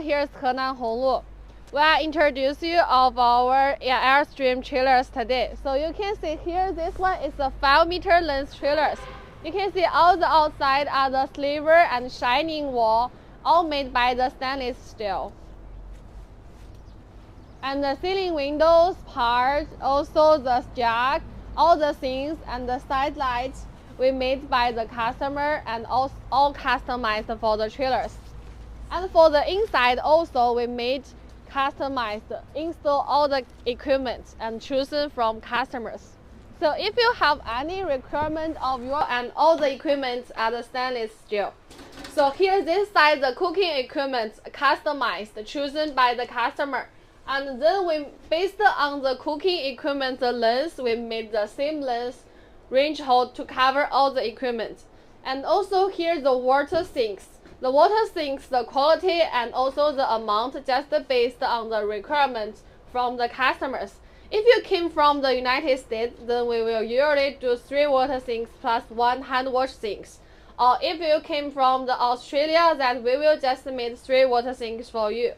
here is Henan Honlu. We are introduce you of our Airstream trailers today. So you can see here, this one is a 5-meter length trailers. You can see all the outside are the sliver and shining wall, all made by the stainless steel. And the ceiling windows part, also the jack, all the things and the side lights we made by the customer and all customized for the trailers. And for the inside also we made customized, install all the equipment and chosen from customers. So if you have any requirement of your and all the equipment are the stainless steel. So here this side the cooking equipment customized, chosen by the customer. And then we, based on the cooking equipment the length, we made the same length range hole to cover all the equipment. And also here the water sinks. The water sinks, the quality and also the amount just based on the requirements from the customers. If you came from the United States, then we will usually do 3 water sinks plus 1 hand wash sinks. Or if you came from the Australia, then we will just make 3 water sinks for you.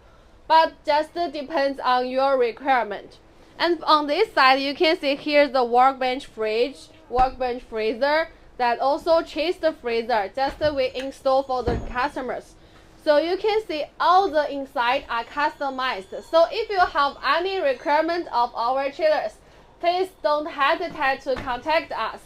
But just depends on your requirement. And on this side, you can see here the workbench fridge, workbench freezer, that also chest freezer, just we install for the customers. So you can see all the inside are customized. So if you have any requirement of our trailers, please don't hesitate to contact us.